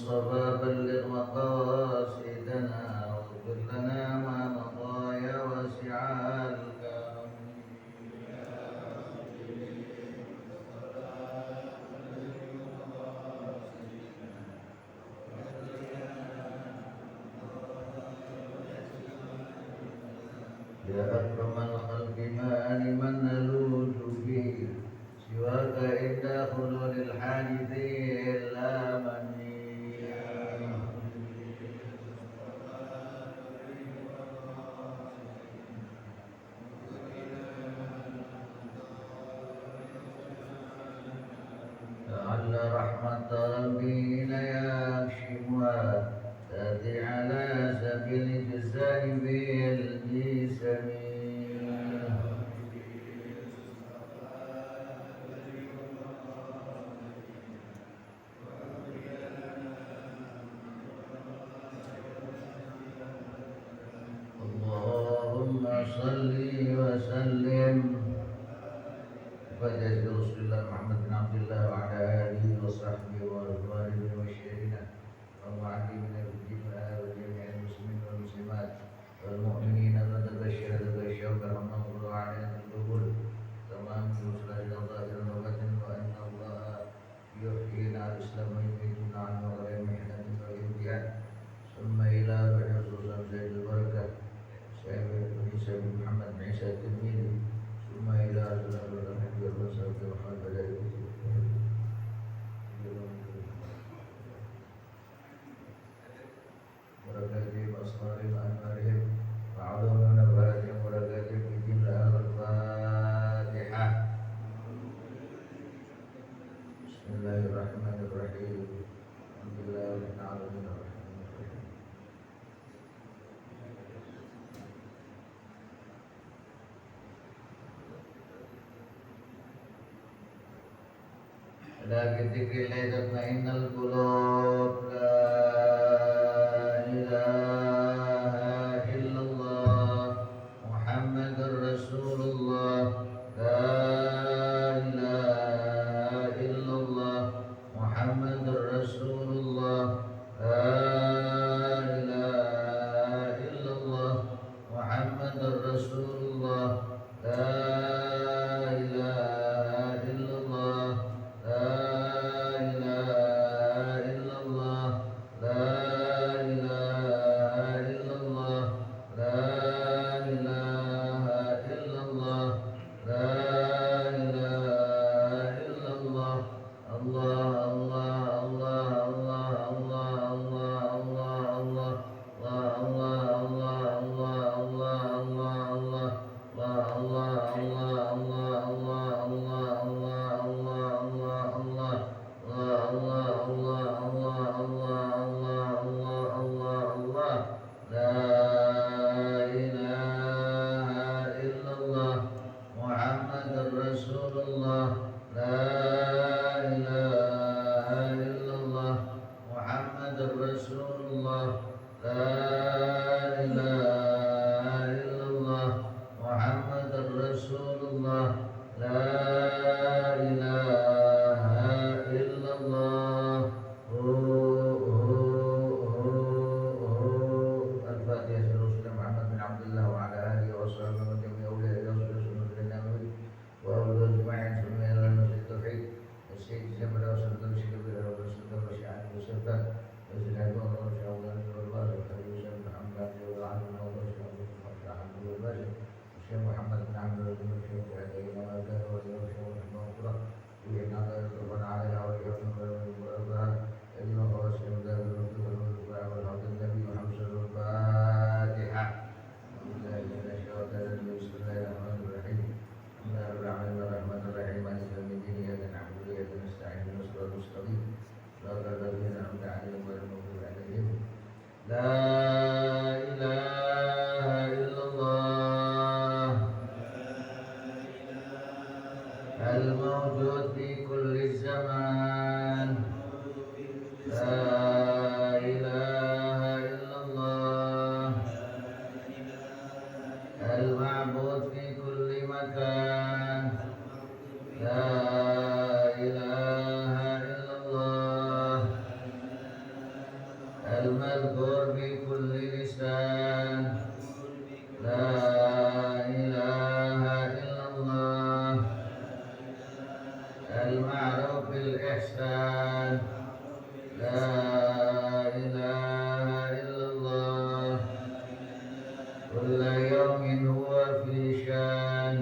المصطفى بلغ مقاصدنا واغفر لنا ما مضى يا واسع الكرم. يا أكرم الخلق ما لمن نلوذ به سواك عند حلول الحادث إلا مني. لعل رحمة ربي ليكشفها تأتي على سبيل الجزاء بالجسم. اللهم صل وسلم وبارك رسول الله محمد بن عبد الله وعلى آله وصحبه وأزواجه وشيرنا ومعلمنا بالجملة وجميع المسلمين والمسلمات والمؤمنين المتبشر تبشر برحمة الله علينا القبول تمام رسل ظاهرا وباطنا وأن الله يحيينا على الإسلام ويميتنا عن غير محنة وامتحان. ثم إلى رسول سيد البركة سيد محمد بن عيسى التلميذي. ثم إلى رسول الله محمد بن محمد بدر وركاتهم أسرارهم وأنوارهم وعلوم نباتهم وركاتهم في جملة الفاتحة. بسم الله الرحمن الرحيم. الحمد لله رب العالمين الرحمن الرحيم. لا بذكر الله تطمئن القلوب. لا إله إلا الله محمد رسول الله. لا إله إلا الله محمد رسول الله. لا إله إلا الله محمد رسول الله. لا إله إلا الله. لا إله إلا الله. لا إله إلا الله. لا إله إلا الله. لا إله إلا الله. الله الله الله الله الله الله الله الله الله الله الله الله الله الله محمد رسول الله. لا إله إلا الله. الفاتحة لرسول محمد بن عبد الله وعلى آله وصحبه وجميع أولياء رسول سنة النبوي وأولو أجمعين. ثم إلى المسجد التوحيد السيد جمال وسلم الشيخ بن وسلم وشيعان وسلم وزلال وشاولان والله وخليل وسلم محمد وعلى الشيخ محمد بن عبد الله بن الشيخ علينا وكان ولي الشيخ رحمه الله وإن الله يتوب علينا وإياكم والأبرار إنه هو السلام ذا الرسول والرفاع والعبد النبي محمد الفاتحة. بالله من الشيطان الرجيم. بسم الله الرحمن الرحيم. الحمد لله رب العالمين الرحمن الرحيم مالك يوم الدين إياك نعبد وإياك نستعين اهدنا الصراط المستقيم صراط الذين أنعمت عليهم غير المغضوب عليهم. لا إله إلا الله الموجود في كل الزمان. لا إله إلا الله الميزان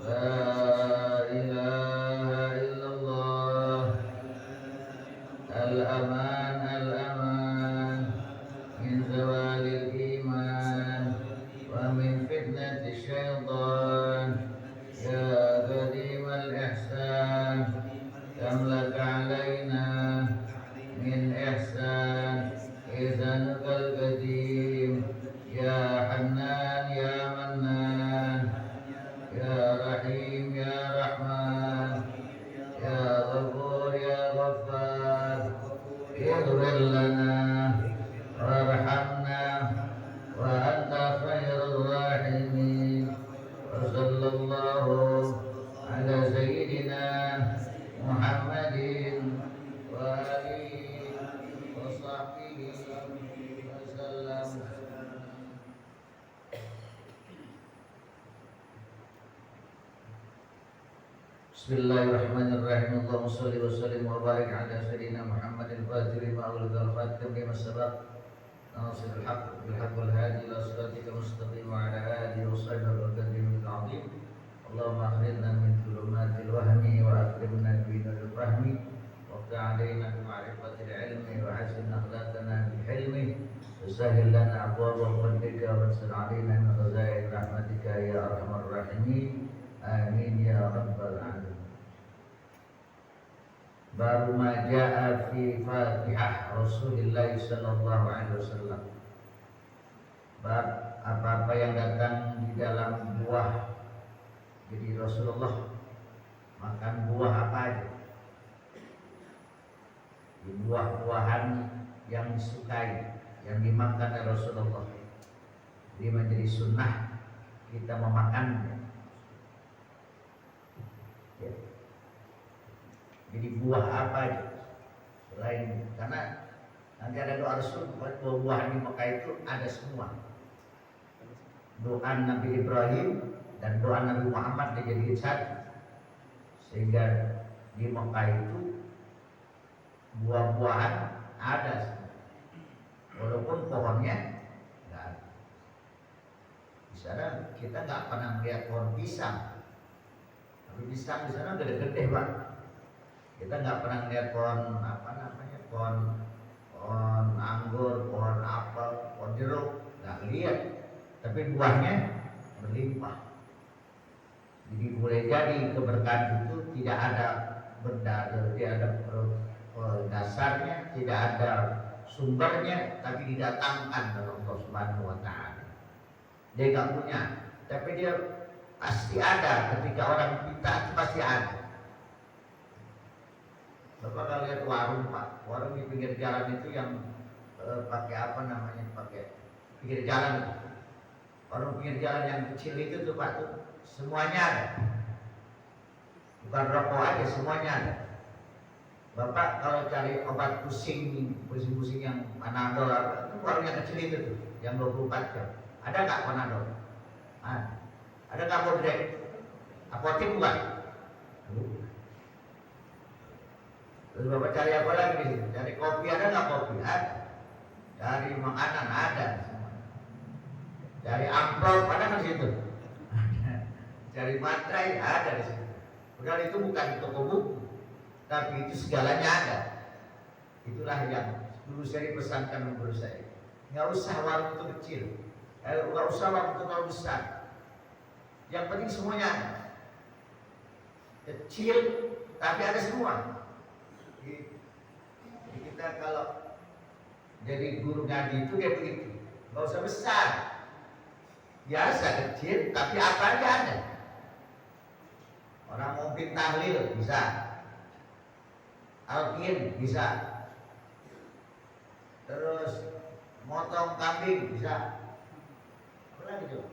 لا إله إلا الله الأمان الأمان من زوال الإيمان ومن فتنة الشيطان يا قديم الإحسان كم لك علينا من إحسان إذنك القديم يا حنان يا منان يا رحيم يا رحمن يا غفور يا غفار اغفر لنا وارحمنا وأنت خير الراحمين وصلى الله على سيدنا محمد وآله وصحبه وسلم. Bismillahirrahmanirrahim. Allahumma shalli wa sallim wa barik ala sayyidina Muhammadin al-Fatih lima ughliqa al-khatim lima sabaq nasiril haqq bil haqq wal hadi ila siratikal mustaqim wa ala alihi wa sahbihi wal qadrim al-azim. Allahumma akhrijna min dhulumatil wahmi wa akrimna bi nuril fahmi وافتح علينا بمعرفة العلم وحسن أخلاقنا بالحلم وسهل لنا أبواب فضلك وانصر علينا من خزائن رحمتك يا أرحم الراحمين آمين يا رب العالمين. Baru ma jaa fi Fatihah Rasulullah sallallahu alaihi wasallam. Bab apa-apa yang datang di dalam buah. Jadi Rasulullah makan buah apa aja? Buah-buahan yang disukai, yang dimakan oleh Rasulullah. Jadi menjadi sunnah kita memakannya. Ya. Jadi buah apa aja selain, karena nanti ada doa Rasul buah-buahan di Mekah itu ada semua. Doa Nabi Ibrahim dan doa Nabi Muhammad dijadikan satu, sehingga di Mekah itu buah-buahan ada semua. Walaupun pohonnya nggak ada. Di sana kita nggak pernah melihat pohon pisang, tapi pisang di sana gede-gede Pak. Kita nggak pernah lihat pohon pohon anggur, pohon apel, pohon jeruk, nggak lihat. Tapi buahnya berlimpah. Jadi boleh jadi keberkahan itu tidak ada benda, tidak ada dasarnya, tidak ada sumbernya, tapi didatangkan oleh Allah Subhanahu Wa Taala. Dia nggak punya, tapi dia pasti ada. Ketika orang minta itu pasti ada. Bapak kalau lihat warung Pak, warung di pinggir jalan itu yang pakai apa namanya, pakai pinggir jalan itu. Warung pinggir jalan yang kecil itu tuh Pak, tuh semuanya ada. Bukan rokok aja, semuanya ada. Bapak kalau cari obat pusing yang Panadol, itu warung yang kecil itu tuh, yang 24 jam. Ada nggak Panadol? Ada nggak Bodrek? Apotek bukan? Terus Bapak cari apa lagi di situ? Cari kopi, ada nggak kopi? Ada. Cari makanan ada. Cari amplop ada nggak di situ? Cari materai ada di situ. Padahal itu bukan toko buku, tapi itu segalanya ada. Itulah yang dulu saya dipesankan guru saya. Nggak usah warung itu kecil, nggak usah warung itu terlalu besar. Yang penting semuanya ada. Kecil tapi ada semua. Jadi kita kalau jadi guru ngaji itu kayak begitu, nggak usah besar, biasa kecil tapi apa aja ada. Orang mau bikin tahlil bisa, alkin bisa, terus motong kambing bisa, apa lagi tuh?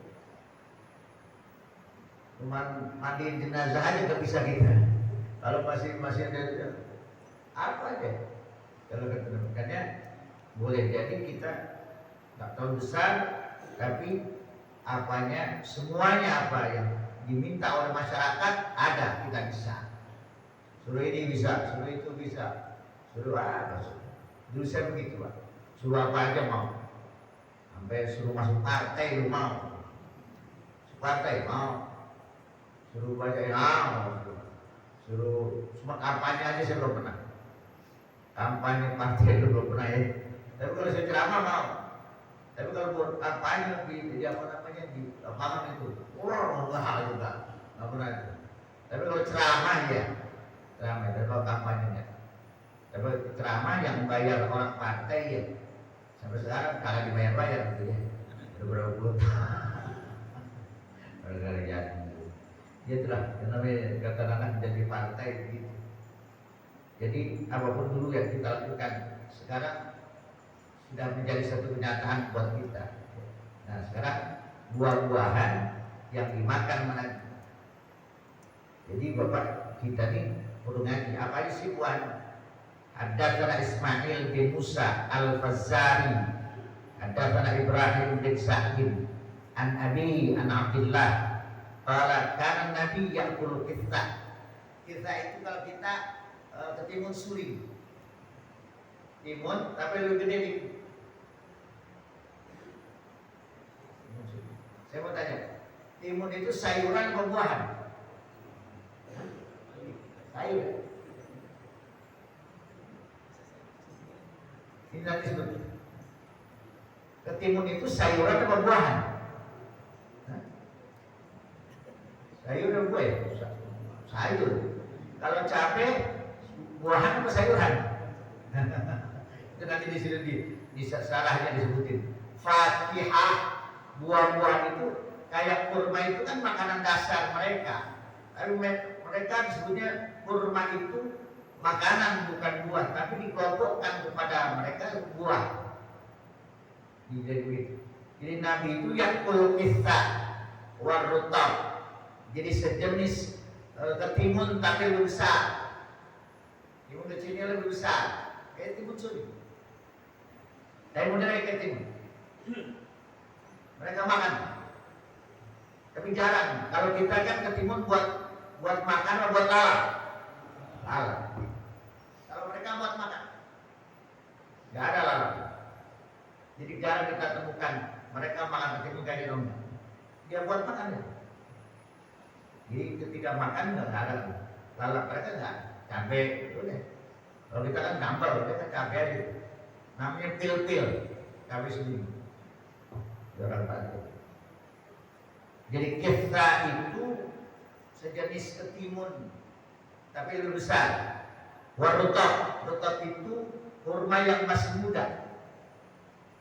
Cuman mandiin jenazah aja nggak bisa kita. Kalau masih ada apa aja? Kalau ketemukannya boleh jadi kita nggak tahu besar, tapi apanya semuanya apa yang diminta oleh masyarakat ada, kita bisa. Suruh ini bisa, suruh itu bisa, suruh apa? Dulu saya begitu Pak, suruh apa aja mau, sampai suruh masuk partai lu mau, partai mau, suruh bacain suruh semua kampanye aja saya belum pernah. Kampanye partai itu belum pernah ya. Tapi kalau saya ceramah mau. Tapi kalau buat kampanye di apa namanya di lapangan itu, wah juga nggak pernah itu. Tapi kalau ceramah ya, ceramah. Tapi kalau kampanye tapi ceramah yang bayar orang partai ya, sampai sekarang kagak dibayar gitu ya. Udah berapa puluh tahun. Gara-gara jadi. Ya itulah, yang namanya kadang-kadang jadi partai begitu. Jadi apapun dulu yang kita lakukan sekarang sudah menjadi satu kenyataan buat kita. Nah sekarang buah-buahan yang dimakan mana? Jadi bapak kita nih perlu ngaji apa sih buahnya? Haddatsana Ismail bin Musa Al-Fazzari, haddatsana Ibrahim bin Sa'id an Abi an Abdullah qala kana Nabi ya'kulu kitha. Kitha itu kalau kita ketimun suri. Timun tapi lebih gede nih. Saya mau tanya, timun itu sayuran atau buahan? Sayur. Ini nanti sebut. Ketimun itu sayuran atau buahan? Sayur atau buah ya? Sayur. Kalau cabai, buahan atau sayuran? Itu nanti di sini di salahnya disebutin. Fakihah, buah-buahan itu kayak kurma itu kan makanan dasar mereka. Tapi mereka disebutnya kurma itu makanan bukan buah, tapi dikelompokkan kepada mereka buah. Jadi Nabi itu yakul kitha warutab. Jadi sejenis ketimun tapi lebih besar. Timun kecilnya lebih besar. Kayak timun suri. Timun dari ketimun. Mereka makan. Tapi jarang. Kalau kita kan ketimun buat makan atau buat lalap. Lalap. Kalau mereka buat makan. Gak ada lalap. Jadi jarang kita temukan mereka makan ketimun kayak di rumah. Dia buat makan ya. Jadi ketika makan nggak ada lalap mereka nggak cabai itu deh. Kalau kita kan sambal, kita kan cabai aja. Namanya pil-pil, cabai sendiri. Orang Bantu. Jadi kitha itu sejenis ketimun, tapi lebih besar. Warutab, rutab itu kurma yang masih muda.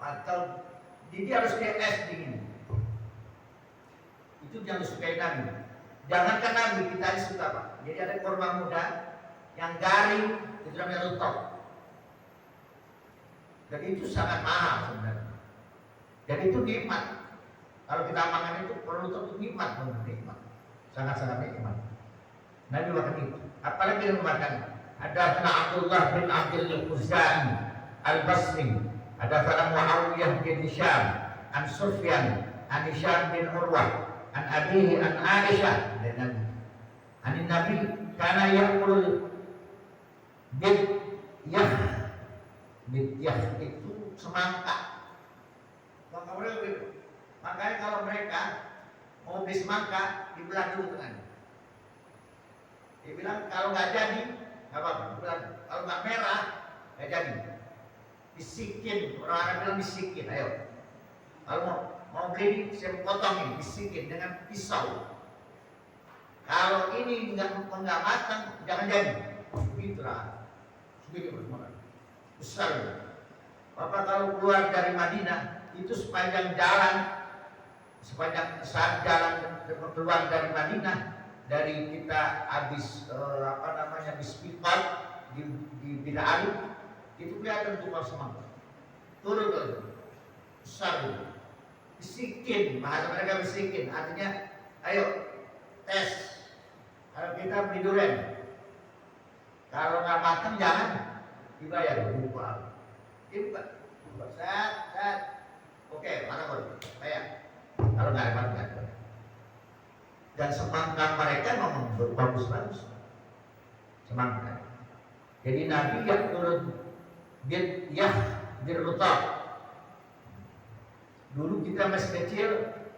Atau dia harus es dingin. Itu yang disukai Nabi. Jangankan Nabi, kita suka Pak. Jadi ada kurma muda yang garing, itu namanya rutab. Dan itu sangat mahal sebenarnya. Dan itu nikmat. Kalau kita makan itu rutab itu nikmat, nikmat. Sangat-sangat nikmat. Nabi makan itu. Apalagi yang makan. Ada Abdullah bin Abdul Uzani Al-Basri. Ada Muawiyah bin Hisham An Sufyan An Hisham bin Urwah An Abihi An Aisyah dan Nabi karena yakul bidyah itu semangka. Makanya kalau mereka mau beli semangka dibelah dulu tengahnya. Dia bilang kalau nggak jadi nggak apa-apa. Kalau nggak merah nggak jadi. Bisikin, orang bilang bisikin. Ayo. Kalau mau beli saya potong ini, bisikin dengan pisau. Kalau ini nggak matang, jangan jadi. Begitulah. Begitu bersemangat. Besar. Bapak kalau keluar dari Madinah, itu sepanjang saat jalan keluar dari Madinah, dari kita habis habis Miqat di Bina Ali, itu kelihatan tukar semangka. Turun besar itu. Bisikin, bahasa mereka bisikin, artinya ayo tes. Kalau kita beli durian, kalau nggak matang jangan dibayar, buka. Set. Oke, mana boleh? Bayar. Kalau nggak ada nggak. Dan semangka mereka memang bagus. Semangka. Jadi Nabi yang turun birutab. Dulu kita masih kecil,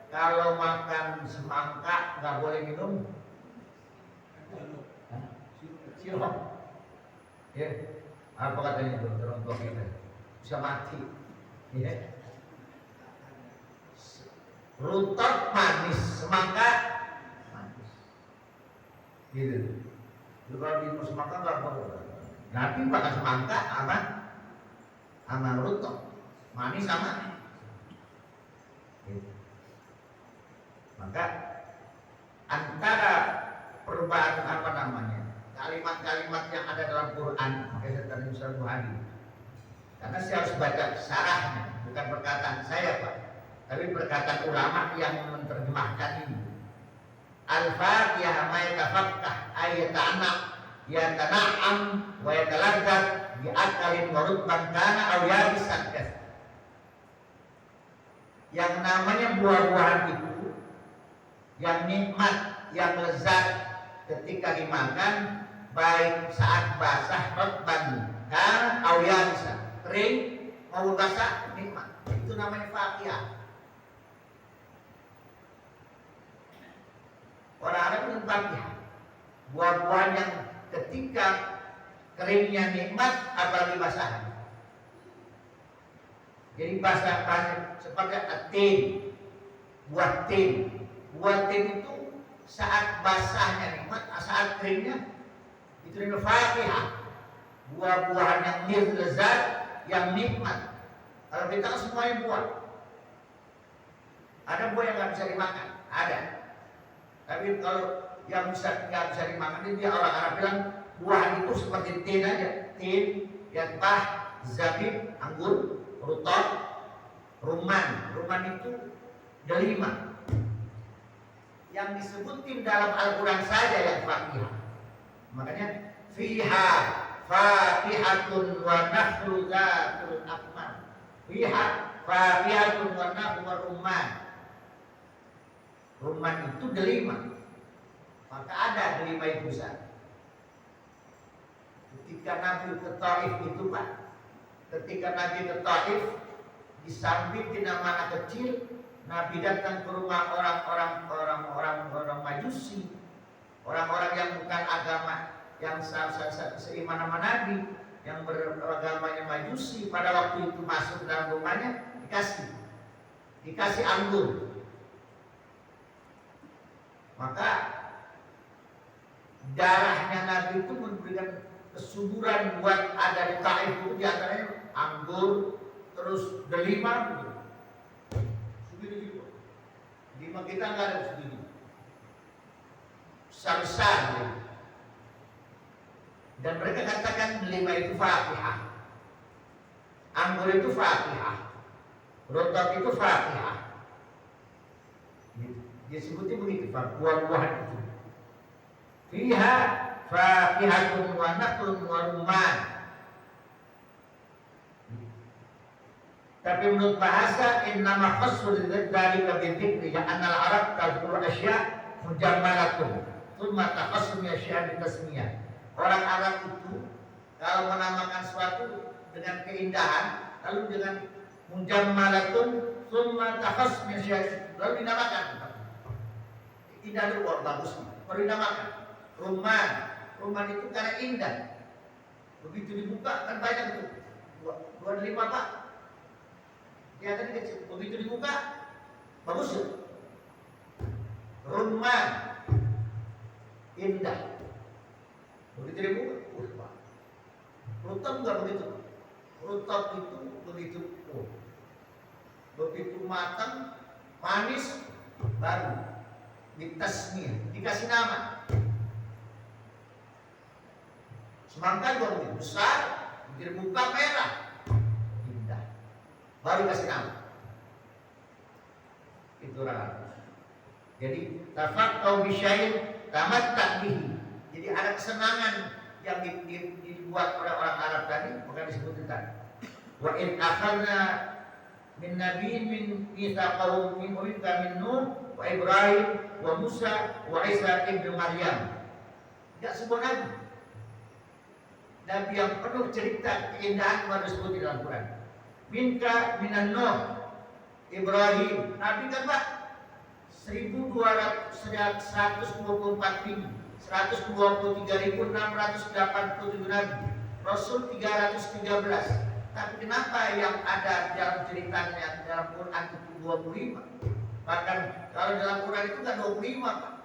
kalau makan semangka nggak boleh minum sirup. Ya, apa katanya dokter untuk kita bisa mati. Ya. Rutot manis, semangka manis. Gitu. Jadi kalau minum semangka nggak boleh. Nabi makan semangka sama rutot, manis sama. Gitu. Maka antara perubahan apa namanya kalimat-kalimat yang ada dalam Quran, makanya tadi Ustaz Buhari, karena saya harus baca syarahnya, bukan perkataan saya Pak, tapi perkataan ulama yang menerjemahkan ini. Al-Fatihah ma yatafakkah ayata'na yatana'am wa yataladzat bi'akalin wa rutban kana aw yabisan. Yang namanya buah-buahan itu yang nikmat, yang lezat ketika dimakan, baik saat basah rutban kana aw yabisan, kering maupun basah, nikmat. Itu namanya Fatihah. Orang Arab itu Fatihah. Buah-buahan yang ketika keringnya nikmat, apalagi basah. Jadi basah seperti tin, buah tin. Buah tin itu saat basahnya nikmat, saat keringnya itu namanya Fatihah. Buah-buahan yang lezat, yang nikmat. Kalau kita kan semuanya buah. Ada buah yang nggak bisa dimakan, ada. Tapi kalau yang nggak bisa dimakan, dia orang Arab bilang buah itu seperti tin aja, tin, yatbah, zabib, anggur, rutot, rumman. Rumman itu delima. Yang disebutin dalam Al-Quran saja yang Fatihah. Makanya fiha fatihatun wa nahru zatul akmal. Fiha fatihatun wa nahru wa rumman. Rumman itu delima. Maka ada delima itu Ustaz. Ketika Nabi ke Taif itu Pak, ketika Nabi ke Taif, di samping tidak anak kecil, Nabi datang ke rumah orang Majusi, orang-orang yang bukan agama yang seiman sama Nabi, yang beragamanya Majusi. Pada waktu itu masuk dalam rumahnya, dikasih anggur. Maka darahnya Nabi itu memberikan kesuburan buat ada di Taif itu, diantaranya anggur, terus delima. Segini-gini. Delima kita nggak ada segini. Besar-besar. Dan mereka katakan delima itu Fatihah, anggur itu Fatihah, rotok itu Fatihah. Dia sebutnya begitu, buah-buahan itu. Fiha fakihatun wa naklun wa rumman. Tapi menurut bahasa innama khassul dzalika bi dzikri anna al-arab tadhkuru asya' mujammalatun thumma takhassu bi asya' bi tasmiyah. Orang Arab itu kalau menamakan sesuatu dengan keindahan, lalu dengan mujammalatun thumma takhassu bi asya' lalu dinamakan. Indah itu bagus, baru dinamakan. Rumman itu karena indah. Begitu dibuka kan banyak itu. 25 Pak. Dia tadi kecil. Begitu dibuka bagus ya. Rumman indah. Begitu dibuka, Pak. Rutab enggak begitu. Rutab itu begitu matang, manis, baru ditasmiyah, dikasih nama. Semangka juga begitu besar, dibuka merah, indah, baru kasih nama. Itu ratus. Jadi tafaqqahu bisyai'in tamatta' bihi. Jadi ada kesenangan yang dibuat oleh orang Arab tadi, bukan disebut tadi. Wa in akhadna min nabiyyin min mitsaqahum min Nuh wa Ibrahim wa Musa wa Isa ibnu Maryam. Tidak semua nabi. Nabi yang penuh cerita keindahan baru disebut di dalam Quran. Minka minan Nuh, Ibrahim, Nabi kan Pak. 123.687 nabi, Rasul 313. Tapi kenapa yang ada dalam ceritanya dalam Quran itu 25? Bahkan kalau dalam Quran itu nggak 25, Pak.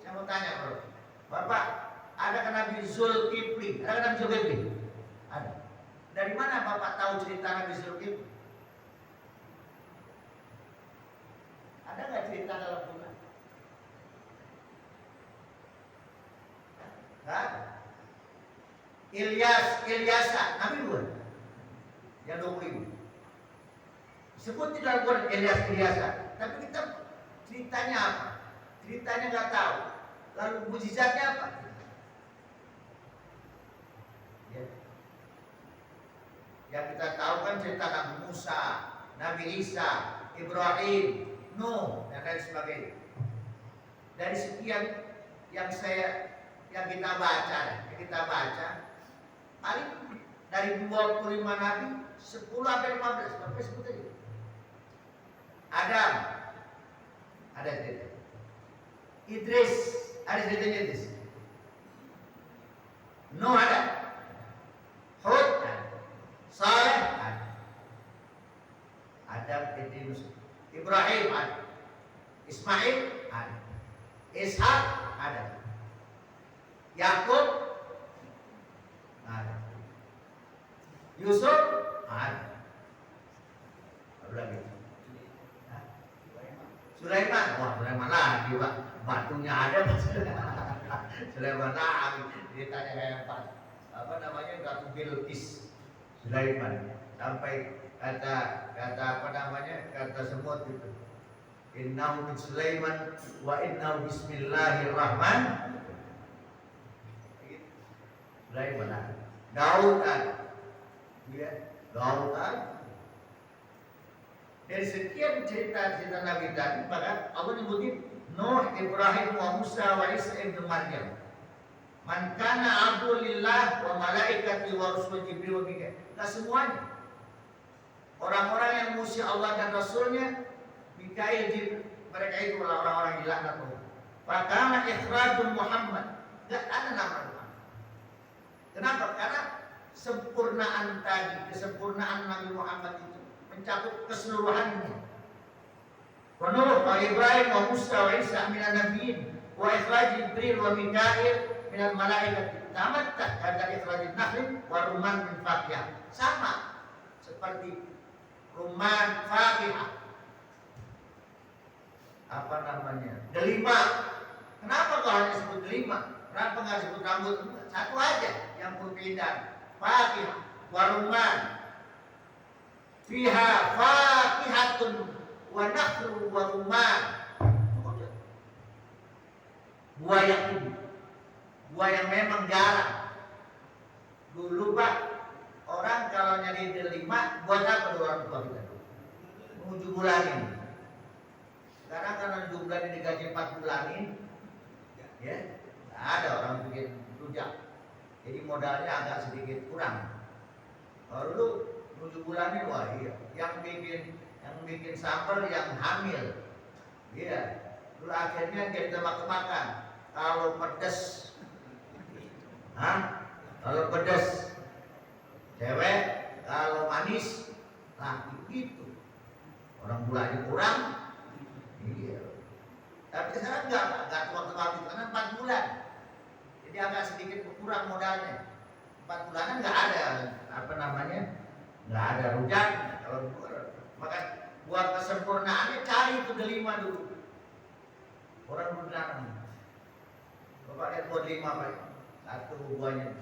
Saya mau tanya, bro. Bapak, ada kan Nabi Zulkifli? Ada kan Nabi Zulkifli? Ada. Dari mana Bapak tahu cerita Nabi Zulkifli? Ada nggak cerita dalam Quran? Nggak ada. Ilyasa, Nabi bukan? Yang 20.000. Sebut di dalam Quran Ilyasa. Tapi kita ceritanya apa? Ceritanya nggak tahu. Lalu mujizatnya apa? Ya. Yang kita tahu kan cerita Nabi Musa, Nabi Isa, Ibrahim, Nuh, dan lain sebagainya. Dari sekian yang kita baca, paling dari 25 nabi 10 sampai 15, sampai sebut aja. Adam, ada cerita. Idris, ada ceritanya Idris. Nuh ada. Hud ada. Saleh ada. Adam, Idris, Ibrahim ada. Ismail ada. Ishak ada. Yakub ada. Yusuf ada. Apa lagi? Sulaiman. Wah, Sulaiman lagi, Pak. Batunya ada. Sulaiman lagi. Ceritanya kayak apa namanya? Ratu Bilqis. Sulaiman. Sampai kata apa namanya? Kata semut itu. Innahu min Sulaiman wa innahu bismillahirrahmanirrahim. Sulaiman ada. Daud ada. Ya, Daud ada. Dari sekian cerita Nabi tadi, maka Allah nyebutin Nuh, Ibrahim, wa Musa, wa Isa ibn Maryam. Man kana abdu lillah wa malaikati wa rusul Jibril wa Mikail. Nah, semuanya orang-orang yang musuh Allah dan Rasulnya, Mikail, Jibril, mereka itu orang-orang yang dilaknat Allah. Fakana ikhrajul Muhammad, tidak ada nama Muhammad. Kenapa? Karena kesempurnaan Nabi Muhammad itu mencakup keseluruhannya. Wa Nuh wa Ibrahim wa Musa wa Isa minan nabiyyin wa ikhraj Jibril wa Mikail minal malaikat. Tamatta kata ikhraj nahl wa rumman min Fakihah. Sama seperti rumman Fakihah. Apa namanya? Delima. Kenapa kok hanya sebut delima? Kenapa nggak sebut rambut? Satu aja yang berbeda. Fakihah wa rumman. Fiha fakihatun wa nakhlu wa rumman. Buah yang memang jarang. Dulu Pak, orang kalau nyari delima buat apa orang tua kita? Menuju bulanin. Sekarang karena jumlahnya digaji 4 bulanin, ya, ada orang bikin rujak. Jadi modalnya agak sedikit kurang. Kalau dulu 7 bulanin, wah iya, yang bikin sambal yang hamil, iya. Dulu akhirnya kita makan. Kalau pedas, kalau pedas, cewek, kalau manis, laki gitu. Orang gulanya kurang, iya. Tapi sekarang enggak tua-tua gitu, karena 4 bulan. Jadi agak sedikit berkurang modalnya. 4 bulanan enggak ada, apa namanya? Nggak ada rujak. Kalau maka buat kesempurnaannya cari itu delima dulu. Orang berdanang. Bapak lihat buat 5 Pak. Satu buahnya.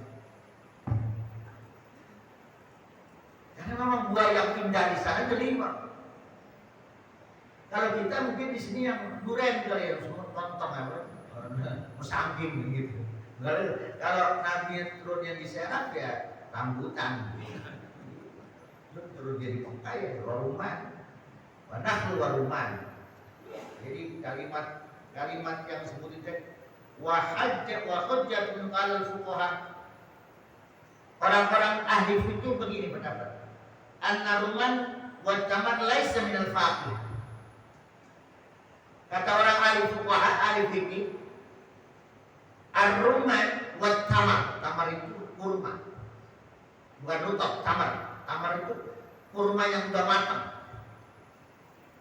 Karena memang buah yang indah di sana delima. Kalau kita mungkin di sini yang duren kali ya, semua kontong apa, musangking gitu. Kalau Nabi turunnya di Serap ya rambutan. Terus jadi pengkaya, waruman, wanahlu waruman. Jadi kalimat yang disebut itu wahajjat min qalal fuqaha. Orang-orang ahli fikih begini pendapat. An-naruman wa tamar laisa minal faqih. Kata orang ahli fuqaha, ahli fikih, ar-rumman wa tamar. Tamar itu kurma. Bukan rutab, tamar. Tamar itu kurma yang sudah matang.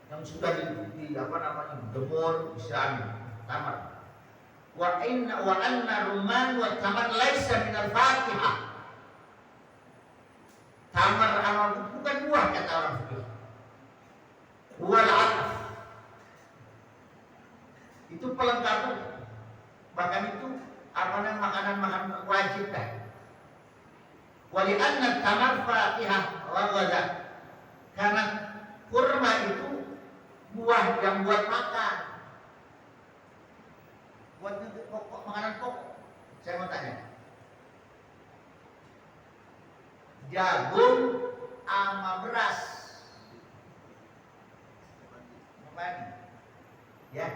Yang sudah di apa namanya? Demur, bisa tamar. Wa anna rumman wa tamar laisa minal Fatihah. Tamar amal bukan buah kata orang fikih. Wal ataf. Itu pelengkap. Bahkan itu apa namanya makanan wajib kan. Wali anna tamar Fatihah wa ghadha. Karena kurma itu buah yang buat makan. Buat pokok, makanan pokok. Saya mau tanya. Jagung sama beras. Padi. Ya.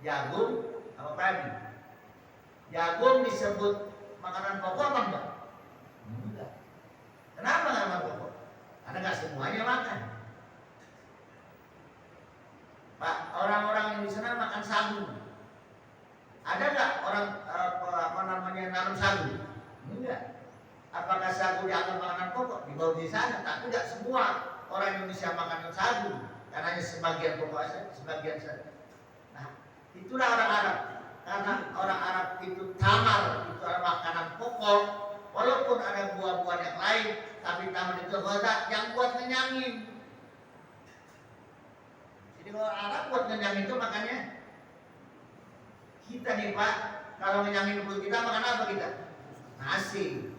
Jagung sama padi. Jagung disebut makanan pokok apa enggak? Enggak. Kenapa enggak makanan pokok? Karena enggak semuanya makan. Pak, orang-orang yang di sana makan sagu. Ada nggak orang apa namanya nanam sagu? Enggak. Apakah sagu dianggap makanan pokok? Di bawah di sana, tapi tidak semua orang Indonesia makan sagu. Karena hanya sebagian pokok saja, sebagian saja. Nah, itulah orang Arab. Karena orang Arab itu tamar, itu adalah makanan pokok. Walaupun ada buah-buah yang lain, tapi tamar itu ghadha yang buat ngenyangin. Jadi orang Arab buat ngenyangin itu makanya kita nih Pak, kalau ngenyangin perut kita makan apa kita? Nasi.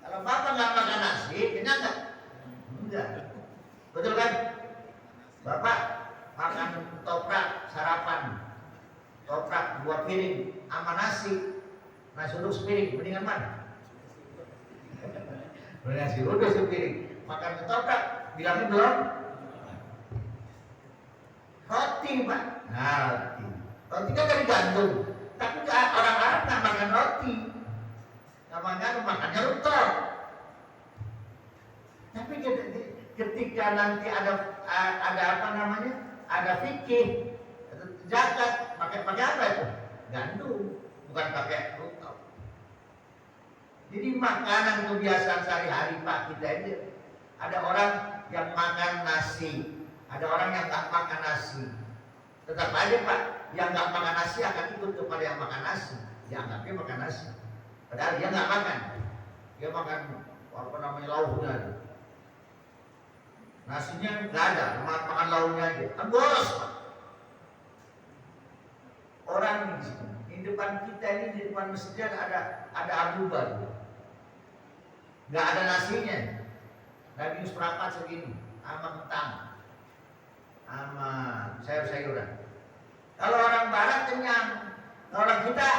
Kalau Bapak nggak makan nasi, kenyang nggak? Enggak. Betul kan? Bapak makan toprak sarapan, toprak 2 piring sama nasi uduk sepiring, mendingan mana? Nasi uduk sepiring, makan ketoprak, bilangnya belum? Roti Pak, nah roti. Roti kan dari gandum, tapi orang Arab nggak makan roti, makannya rutop. Tapi ketika nanti ada apa namanya, ada fikih, zakat, pakai apa itu? Gandum, bukan pakai rutop. Jadi makanan kebiasaan sehari-hari Pak kita ini, ada orang yang makan nasi, ada orang yang nggak makan nasi. Tetap aja Pak, yang nggak makan nasi akan ikut kepada yang makan nasi. Dianggapnya makan nasi, padahal dia nggak makan. Dia makan apa namanya lauknya. Nasinya nggak ada, makan lauknya aja. Kan boros Pak. Orang di depan kita ini, di depan masjid ada abubar, nggak ada nasinya. Daging seperempat segini, sama kentang, sama sayur-sayuran. Kalau orang barat kenyang, kalau orang kita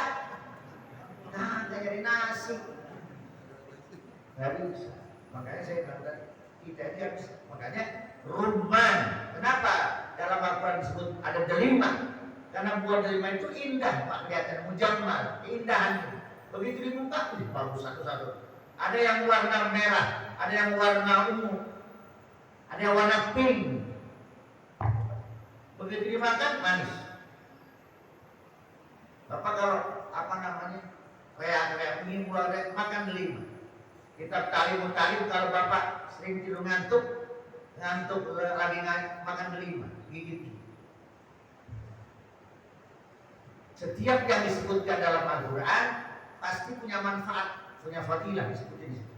nggak jadi nasi, nggak bisa. Makanya saya bilang kita ini harus, makanya rumman. Kenapa dalam Al-Quran disebut ada delima? Karena buah delima itu indah Pak, kelihatan mujammal, keindahannya. Begitu dibuka, bagus satu-satu. Ada yang warna merah, ada yang warna ungu, ada yang warna pink. Begitu dimakan manis. Bapak kalau apa namanya kayak ingin buah makan delima. Kita talim kalau Bapak sering tidur ngantuk lagi makan delima, gigit. Setiap yang disebutkan dalam Al-Quran pasti punya manfaat, punya fadilah disebutnya di situ.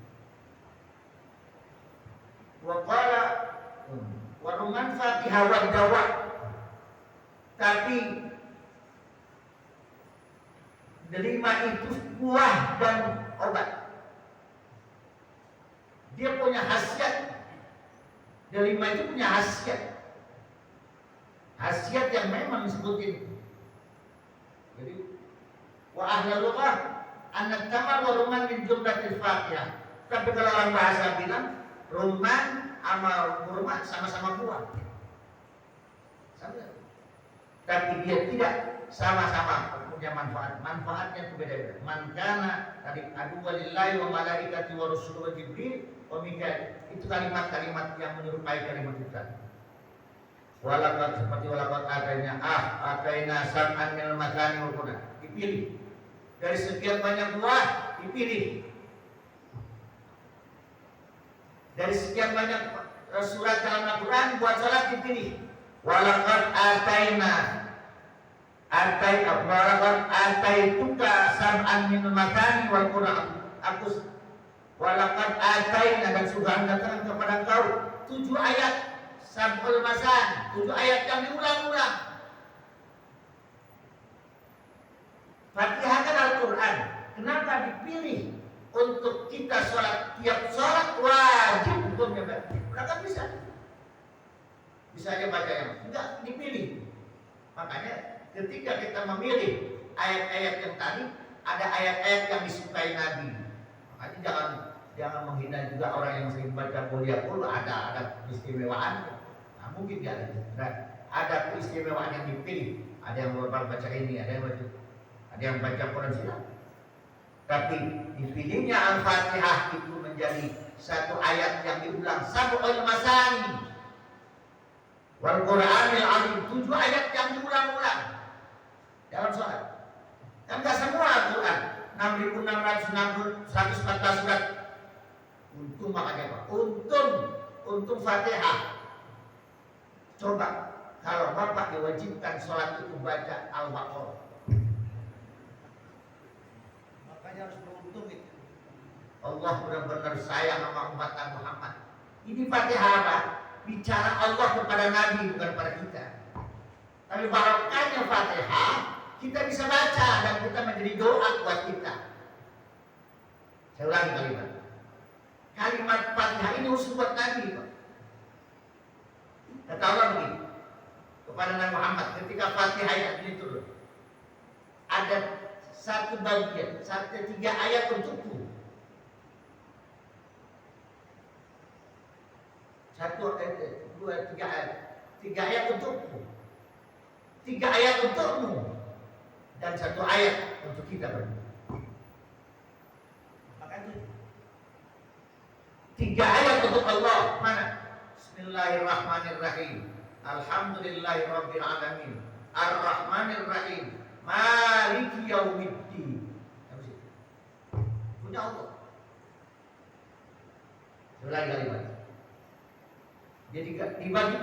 Wa qala wa rumman Fatihah wa dawa. Tapi delima itu buah dan obat. Dia punya khasiat. Delima itu punya khasiat. Khasiat yang memang disebutin. Jadi wa ahlul lughah anna tamar wa rumman min jumlatil Fatihah. Tapi kalau orang bahasa bilang rumman sama kurma sama-sama buah. Sama. Tapi dia tidak sama-sama punya manfaat. Manfaatnya itu beda-beda. Man kana tadi adu walillahi wa malaikati wa rusuluhu wa jibril wa mikail. Itu kalimat-kalimat yang menyerupai kalimat kita. Walaqad seperti walaqad ataina sab'an minal mathani wal Qur'an. Dipilih. Dari sekian banyak buah dipilih. Dari sekian banyak surat dalam Al-Quran buat salat dipilih. Walaqad ataituka sab'an minal mathani wal Qur'an. Walaqad ataina dan sudah datang kepada engkau 7 ayat Sab'ul Masan, 7 ayat yang diulang-ulang. Fatihah kan Al-Quran. Kenapa dipilih untuk kita sholat? Tiap sholat wajib hukumnya baca. Mereka bisa aja baca yang enggak dipilih. Makanya ketika kita memilih ayat-ayat yang tadi, ada ayat-ayat yang disukai Nabi. Makanya jangan menghina juga orang yang sering baca kuliah pun ada keistimewaan. Nah, mungkin dia ada keistimewaan yang dipilih. Ada yang baca ini, ada yang baca Quran silat. Tapi dipilihnya Al-Fatihah itu menjadi satu ayat yang diulang Sab'ul Masani wal Qur'anil Azim, 7 ayat yang diulang-ulang dalam sholat. Dan enggak semua Al-Quran 6.614 surat. Untung makanya Pak. Untung Fatihah. Coba kalau Bapak diwajibkan sholat itu baca Al-Baqarah. Makanya harus beruntung itu. Allah benar-benar sayang sama umat Muhammad. Ini Fatihah apa? Bicara Allah kepada Nabi, bukan kepada kita. Tapi barokahnya Fatihah, kita bisa baca dan kita menjadi doa buat kita. Saya ulangi kalimat Fatihah ini khusus buat Nabi, Pak. Kata Allah begini kepada Nabi Muhammad ketika Fatihah ayat ini turun, ada satu bagian, 3 ayat untukku. 1, 2, 3 ayat. 3 ayat untukku. 3 ayat untukmu. Dan 1 ayat untuk kita berdua. Makanya 3 ayat untuk Allah. Mana? Bismillahirrahmanirrahim. Alhamdulillahirabbil alamin. Ar-Rahmanirrahim. Maliki yaumiddin. Punya Allah. Ulangi kalimat. Jadi dibagi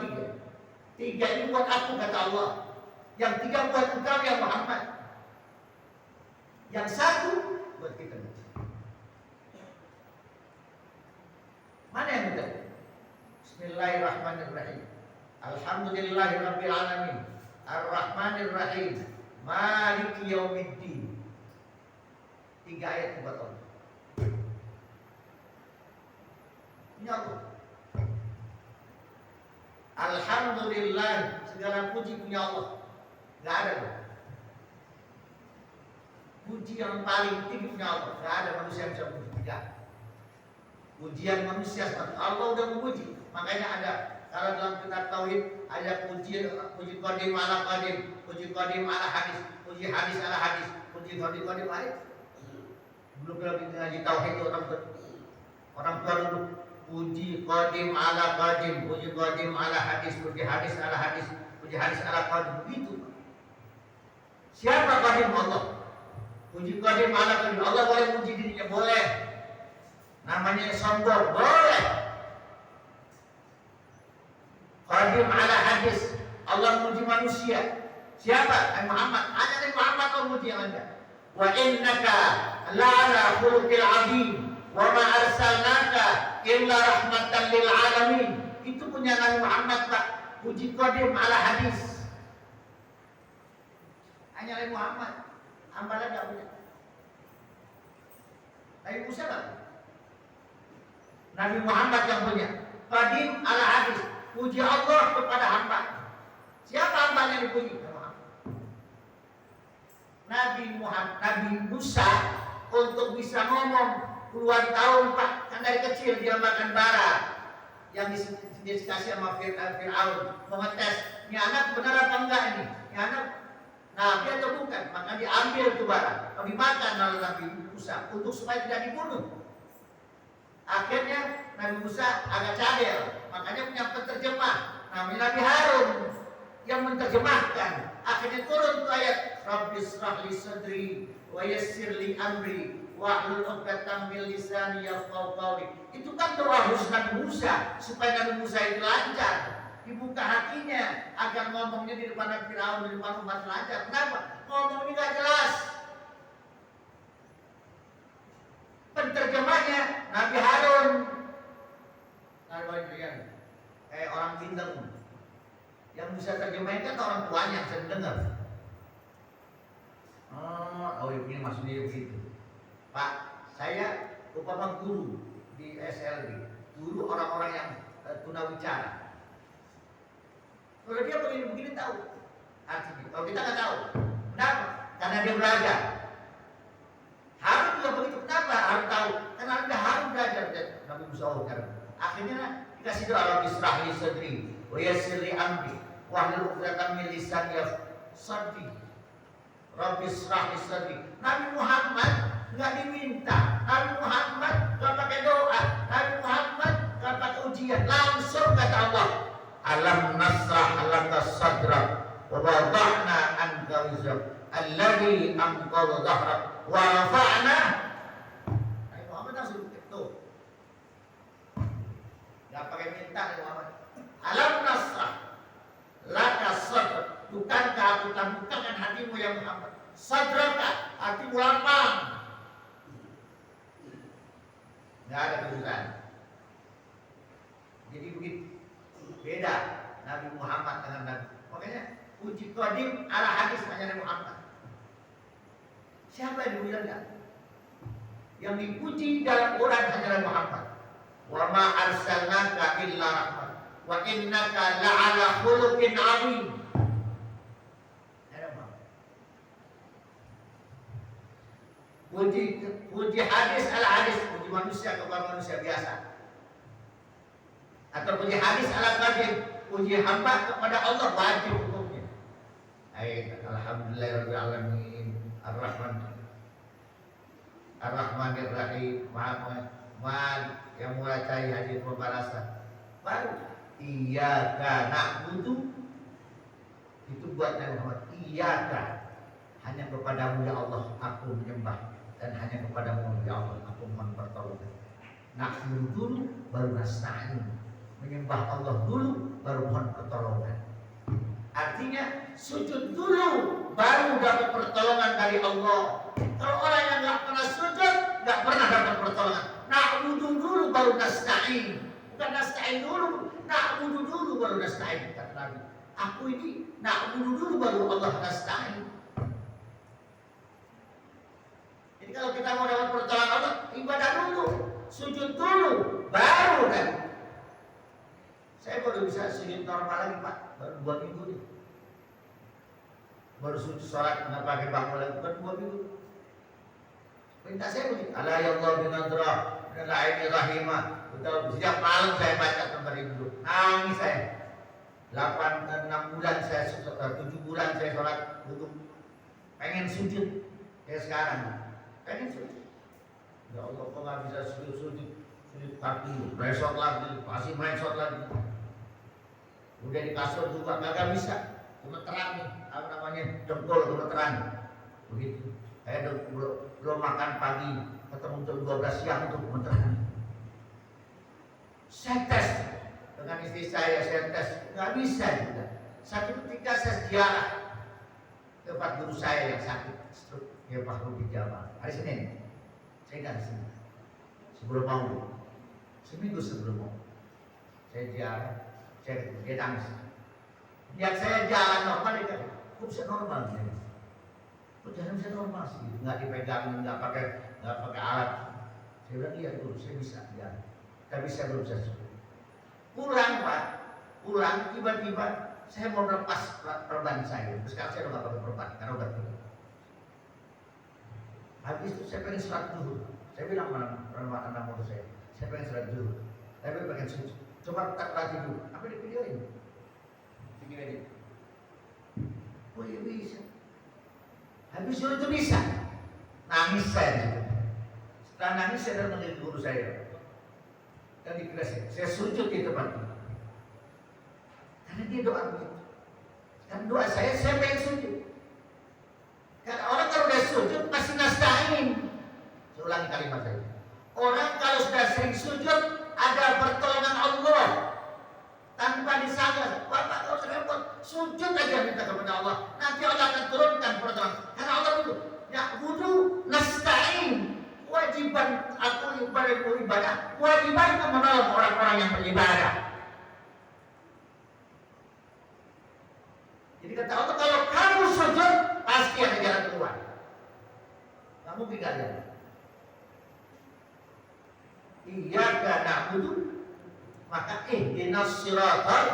3. 3 ini buat aku kata Allah. Yang 3 buat engkau ya Muhammad. Yang 1 buat kita. Mana yang benar? Bismillahirrahmanirrahim. Alhamdulillahirabbil alamin. Ar-Rahmanirrahim. Maliki yaumiddin. 3 ayat buat Allah. Ini Allah. Alhamdulillah, segala puji punya Allah. Gak ada loh. Puji yang paling tinggi punya Allah. Gak ada manusia yang bisa puji. Gak. Pujian manusia seperti Allah udah memuji. Makanya ada kalau dalam kitab tauhid ada puji qadim ala qadim, puji qadim ala hadis, puji hadis ala hadis, puji qadim ala. Belum kita ngaji tauhid itu orang tua dulu. Puji qadim ala qadim, puji qadim ala hadis, puji hadis ala hadis, puji hadis ala qadim. Begitu. Siapa qadim Allah? Puji qadim ala qadim. Allah boleh puji dirinya, boleh. Namanya sombong, boleh. Qadim ala hadis. Allah puji manusia. Siapa? Nabi Muhammad. Hanya Nabi Muhammad Allah puji yang Anda. Wa innaka la'ala khuluqil 'azim. Wa ma arsalnaka illa rahmatan lil alamin. Itu punya Nabi Muhammad, Pak. Puji qadim ala hadis. Hanya Nabi Muhammad. Hambalah enggak punya. Nabi Musa enggak? Nabi Muhammad yang punya. Qadim ala hadis. Puji Allah kepada hamba. Siapa hamba yang dipuji? Nabi Musa untuk bisa ngomong puluhan tahun Pak, kan dari kecil dia makan bara yang dikasih sama Fir'aun, mau ngetes ini anak benar apa enggak ini anak nabi atau bukan, maka diambil itu bara, dimakan oleh Nabi Musa untuk supaya tidak dibunuh. Akhirnya Nabi Musa agak cadel, makanya punya penerjemah. namanya Nabi Harun yang menerjemahkan. Akhirnya turun tuh ayat Rabbi shrah li sadri wa yassir li amri wahlul 'uqdatam min lisani yafqahu qawli. Itu kan doa khusus Nabi Musa supaya Nabi Musa itu lancar, dibuka hatinya agar ngomongnya di depan Nabi Firaun, di depan umat lancar. Kenapa? Ngomongnya nggak jelas. Penterjemahnya Nabi Harun. Nabi Harun kayak orang pintar. Yang bisa terjemahin kan orang tuanya yang sering dengar. Oh ini maksudnya begitu. Pak, saya umpama guru di SLB, guru orang-orang yang tunawicara. Kalau dia begini tahu artinya. Kalau kita nggak tahu, kenapa? Karena dia belajar. Harun juga begitu. Kenapa Harun tahu? Karena dia Harun belajar dan Nabi Musa kan. Akhirnya dikasih doa Rabbi shrah li sadri wa yassir li amri wahlul 'uqdatam min lisani yafqahu. Rabbi shrah li sadri. Nabi Muhammad nggak diminta. Nabi Muhammad nggak pakai doa. Nabi Muhammad nggak pakai ujian. Langsung kata Allah, alam nasrah laka sadrak wa wada'na anka wizrak alladhi anqadha dhahrak wa rafa'na. Nabi Muhammad langsung itu. Nggak pakai minta Nabi Muhammad. Alam nasrah laka sadrak. Bukankah aku tambahkan hatimu ya Muhammad? Sadraka, hatimu lapang. Nggak ada kesusahan. Jadi begitu. Beda Nabi Muhammad dengan Nabi. Makanya puji qadim ala hadis hanya Nabi Muhammad. Siapa yang dimuliakan? Yang dipuji dalam Quran hanya Nabi Muhammad. Wa ma arsalnaka illa rahmat wa innaka la'ala khuluqin 'azim. Puji hadis ala hadis, puji manusia kepada manusia biasa. Atau puji hadis ala qadim, puji hamba kepada Allah wajib hukumnya. Alhamdulillahirabbil alamin, Ar-Rahmanir Rahim, Maha yang mulai cari hadir pembalasan. Baru iyyaka na'budu itu buat Nabi Muhammad. Iyyaka, hanya kepadamu ya Allah aku menyembah, dan hanya kepadamu ya Allah aku mohon pertolongan. Na'budu dulu baru nasta'in. Menyembah Allah dulu baru mohon pertolongan. Artinya sujud dulu baru dapat pertolongan dari Allah. Kalau orang yang nggak pernah sujud nggak pernah dapat pertolongan. Na'budu dulu baru nasta'in. Bukan nasta'in dulu, na'budu dulu baru nasta'in kata Nabi. Aku ini na'budu dulu baru Allah nasta'in. Jadi kalau kita mau dapat pertolongan Allah, ibadah dulu, sujud dulu, baru kan. Saya baru bisa sujud normal lagi Pak, baru 2 minggu nih. Baru sujud sholat nggak pakai bangku lagi, baru 2 minggu. Minta saya begitu. Ala ya Allah bin Nadrah, bin Aini Rahimah. Sejak malam saya baca tentang itu, nangis saya. 6 bulan saya, 7 bulan saya sholat duduk, pengen sujud kayak sekarang. Pengen sujud. Ya Allah, kok nggak bisa sujud kaki, resot lagi, masih resot lagi. Udah di kasur juga kagak bisa, gemeteran nih, apa namanya dengkul gemeteran, begitu. Saya belum makan pagi, ketemu jam 12 siang untuk gemeteran. Saya tes dengan istri saya tes, nggak bisa juga. Satu ketika saya ziarah ke tempat guru saya yang sakit stroke, ya Pak Rudi Jamal, hari Senin, saya nggak di sini. Sebelum mau, seminggu sebelum mau, saya ziarah, dia nangis. Lihat saya jalan normal, dia kata, kok bisa normal nih? Kok jalan bisa normal sih? Nggak dipegang, nggak pakai alat. Saya bilang iya dulu, saya bisa jalan, tapi saya belum bisa sujud. Pulang Pak, tiba-tiba saya mau lepas perban saya. Sekarang saya udah nggak pakai perban karena udah tinggi. Habis itu saya pengen sholat dulu. Saya bilang sama anak muda saya pengen sholat dulu, tapi pengen sujud. Coba tak lagi dulu. Apa di video ini? Begini aja. Oh iya bisa. Habis itu bisa. Nangis saya. Setelah nangis saya datang ke guru saya. Dan di kelas saya sujud di tempat itu. Karena dia doa begitu. Kan doa saya pengen sujud. Karena orang kalau udah sujud masih nasta'in. Saya ulangi kalimat saya. Orang kalau sudah sering sujud ada pertolongan Allah tanpa disangka. Bapak kalau repot sujud aja minta kepada Allah. Nanti Allah akan turunkan pertolongan. Karena Allah itu ya wudu nasta'in. Kewajiban aku beribadah, kewajiban itu menolong orang-orang yang beribadah. Jadi kata Allah, kalau kamu sujud pasti ada jalan keluar. Kamu pikir ya? Iyyaka na'budu, maka ihdinas siratal.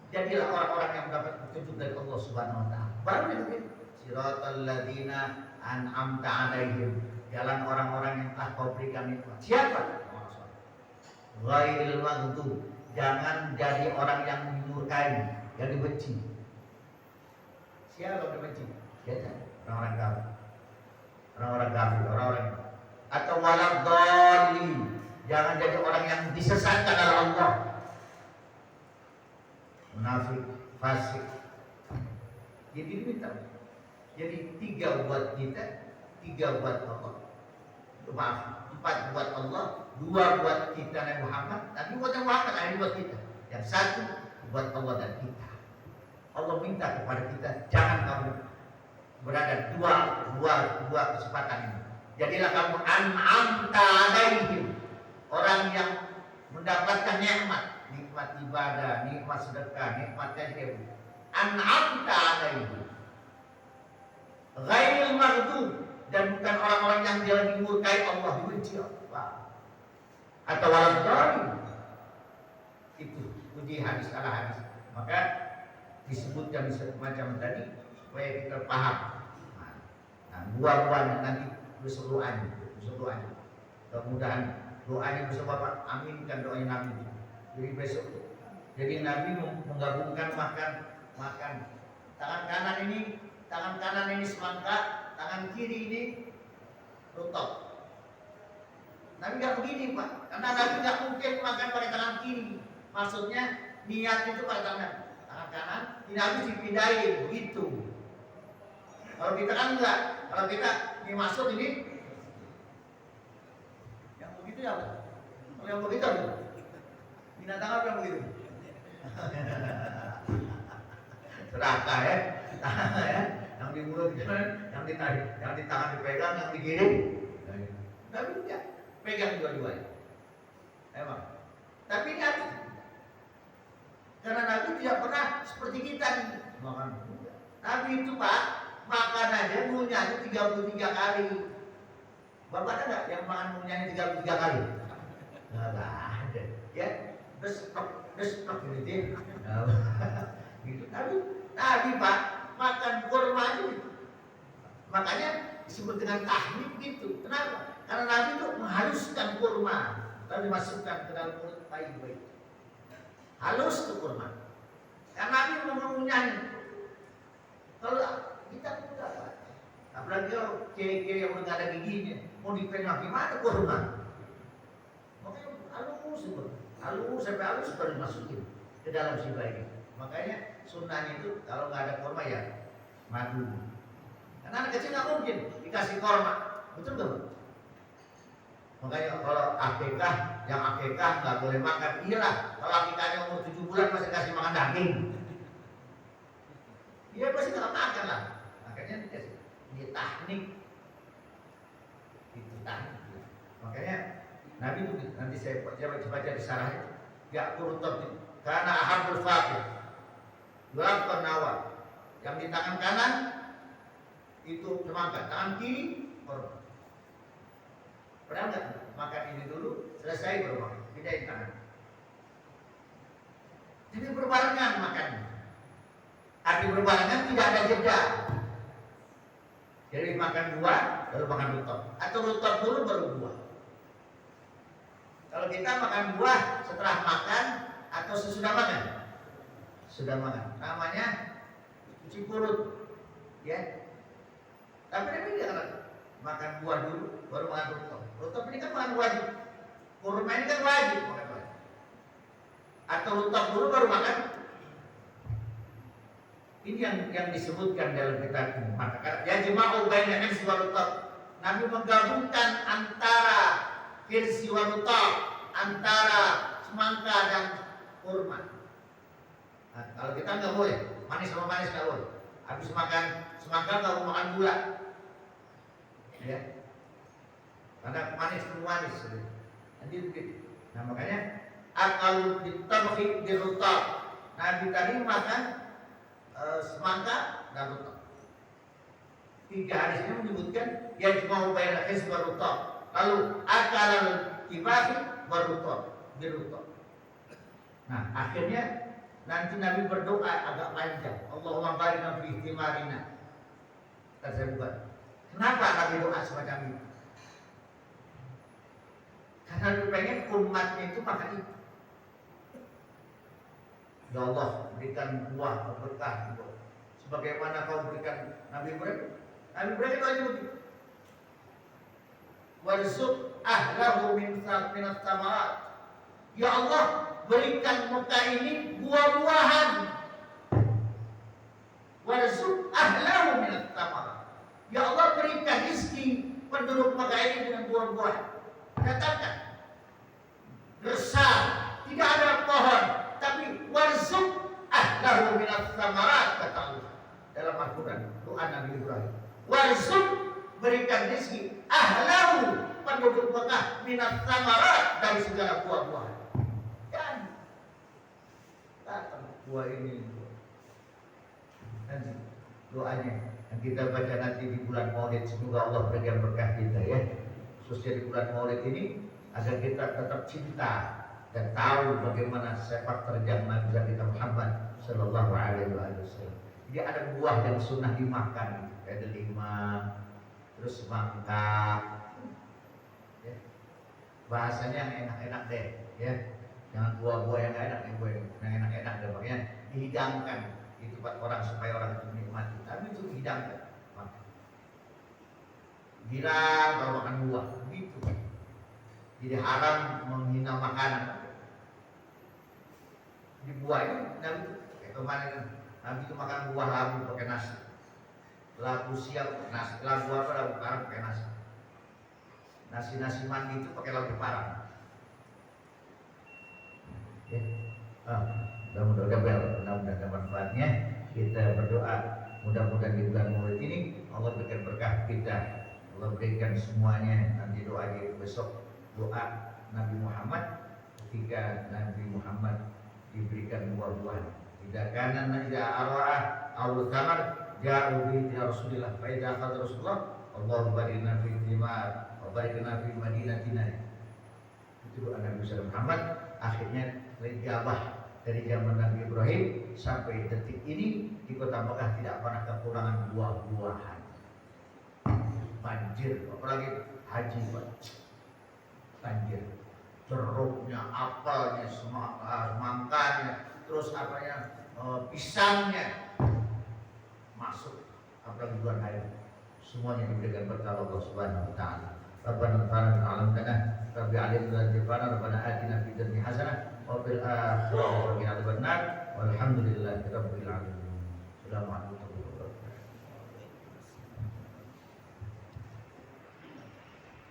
Jadilah orang-orang yang mendapat petunjuk dari Allah Subhanahu wa taala. Baru itu siratal ladzina an'amta 'alaihim, jalan orang-orang yang telah Kau berikan nikmat. Siapa? Ghairil maghdub, jangan jadi orang yang dimurkai, yang dibenci. Siapa yang dibenci? Ya, orang-orang kafir. Orang-orang kafir, orang-orang atau waladhdallin, jangan jadi orang yang disesatkan oleh Allah. Munafik, fasik. Jadi minta. Jadi 3 buat kita, 3 buat Allah. Maaf, 4 buat Allah, 2 buat kita Nabi Muhammad, tapi buat Nabi Muhammad ada buat kita. Yang 1 buat Allah dan kita. Allah minta kepada kita, jangan kamu berada dua kesempatan ini. Jadilah kamu an'amta 'alaihim, orang yang mendapatkan nikmat ibadah, nikmat sedekah, nikmat tajwid. An'amta 'alaihim. Ghairil maghdub, dan bukan orang-orang yang dia dimurkai Allah, dibenci Allah. Atau waladhdallin. Itu uji hadis ala hadis. Maka disebutkan semacam tadi supaya kita paham. Nah, buah-buahnya nanti berseruan. Kemudahan doanya bisa Bapak aminkan doanya Nabi. Jadi besok, jadi Nabi menggabungkan makan tangan kanan ini semangka, tangan kiri ini rutop. Nabi nggak begini Pak, karena Nabi nggak mungkin makan pakai tangan kiri. Maksudnya niat itu pakai tangan kanan, ini habis dipindahin begitu. Kalau kita kan enggak, kalau kita ini masuk ini, yang begitu ya Pak. Kalau yang begitu apa? Binatang apa yang begitu? Seraka ya, ya. Yang di mulut yang di tangan dipegang, yang digiring. Nabi enggak, pegang dua-duanya. Emang. Tapi Nabi, karena Nabi tidak pernah seperti kita nih makan. Nabi itu Pak, makan aja ngunyahnya 33 kali. Bapak ada nggak yang makan ngunyahnya 33 kali? Nggak ada. Ya, terus gitu. Gitu. Nabi Pak makan kurma itu. Makanya disebut dengan tahnik gitu. Kenapa? Karena Nabi itu menghaluskan kurma, lalu dimasukkan ke dalam mulut bayi-bayi. Halus tuh kurma. Karena Nabi mengunyahnya. Kalau kita tidak Pak. Apalagi kalau cewek-cewek yang udah gak ada giginya, mau dipegang gimana kurma? Makanya halus sampai halus baru dimasukin ke dalam si bayi. Makanya sunnahnya itu kalau nggak ada kurma ya madu. Karena anak kecil nggak mungkin dikasih kurma, betul nggak? Makanya kalau akikah, yang akikah nggak boleh makan. Iyalah, kalau akikahnya umur 7 bulan masih kasih makan daging, dia pasti nggak makan lah. Makanya dikasih dia tahnik, itu tahnik. Makanya Nabi itu nanti saya baca di sarahnya, ya kurutop karena ahabul fakir, gelap penawar, yang di tangan kanan itu semangka, tangan kiri korban. Pernah nggak makan ini dulu, selesai baru makan, pindahin tangan. Jadi berbarengan makannya. Arti berbarengan tidak ada jeda. Jadi makan buah, baru makan rutop, atau rutop dulu baru buah. Kalau kita makan buah setelah makan atau sesudah makan, sudah makan, namanya cuci perut, ya. Tapi Nabi tidak makan buah dulu, baru makan rutop. Rutop ini kan makan wajib, kurma ini kan wajib makan wajib. atau rutab dulu baru makan. Ini yang disebutkan dalam kitab ini. Maka ya jema'u baina hirsi wa rutab. Nabi menggabungkan antara hirsi wa rutab, antara semangka dan kurma. Nah, kalau kita nggak boleh, manis sama manis nggak boleh. Habis makan semangka nggak mau makan gula, ya. Karena manis itu manis. Nanti begitu. Nah makanya akal ditabhi dirutab. Nabi tadi makan semangka dan rutab. 3 hadis ini menyebutkan yajma'u baina hisb wa rutab. Lalu akal tibahi wa rutab dirutab. Nah akhirnya nanti Nabi berdoa agak panjang. Allahumma barik fi ihtimarina. Saya buka. Kenapa Nabi doa semacam itu? Karena Nabi pengen umatnya itu makan itu. Ya Allah, berikan buah berkah itu. Sebagaimana kau berikan Nabi Ibrahim. Nabi Ibrahim itu aja begitu. Warzuq ahlahu min thamarat. Ya Allah, berikan Mekah ini buah-buahan. Warzuq ahlahu min thamarat. Ya Allah, berikan rezeki penduduk Mekah ini dengan buah-buahan. Katakan besar, tidak ada pohon, tapi warzuq ahlahu min thamarat, kata Allah dalam Al-Quran, doa Nabi Ibrahim. Warzuq, berikan rezeki ahlahu, penduduk Mekah, min thamarat, dari segala buah-buahan. Dan datang buah ini. Nanti doanya yang kita baca nanti di bulan Maulid, semoga Allah berikan berkah kita ya. Khususnya di bulan Maulid ini agar kita tetap cinta dan tahu bagaimana sepak terjang Nabi kita Muhammad Sallallahu Alaihi Wasallam. Jadi ada buah yang sunnah dimakan, kayak delima, terus semangka, ya. Bahasanya yang enak-enak deh, ya. Jangan buah-buah yang enak, yang enak-enak deh, makanya dihidangkan itu buat orang supaya orang itu menikmati. Tapi itu dihidangkan. Gila kalau makan buah, begitu. Jadi haram menghina makanan. Di buah itu Nabi itu kayak kemarin Nabi itu makan buah labu pakai nasi. Labu siap pakai nasi, labu apa labu parang pakai nasi. Nasi mandi itu pakai labu parang. Ya. Mudah-mudahan ada manfaatnya. Kita berdoa mudah-mudahan di bulan Maulid ini Allah berikan berkah kita. Allah berikan semuanya. Nanti doa besok doa Nabi Muhammad ketika Nabi Muhammad diberikan buah-buahan. Tidak kanan tidak arwah awal kamar jauh di Rasulullah. Faida kata Rasulullah, Allah barina fi timar, barina fi madinatina. Itu doa Nabi Muhammad. Akhirnya terjabah dari zaman Nabi Ibrahim sampai detik ini di kota Mekah tidak pernah kekurangan buah-buahan. Banjir, apalagi haji Pak. Banjir, jeruknya, apelnya, semangkanya, terus pisangnya masuk, apalagi bulan hari, semuanya diberikan berkah Allah Subhanahu Wa Taala. Rabbana ta'ala alamna, Rabbi alimna jibana, Rabbana atina fid dunya hasanah, wa fil akhirati hasanah, walhamdulillahi rabbil alamin. Assalamualaikum.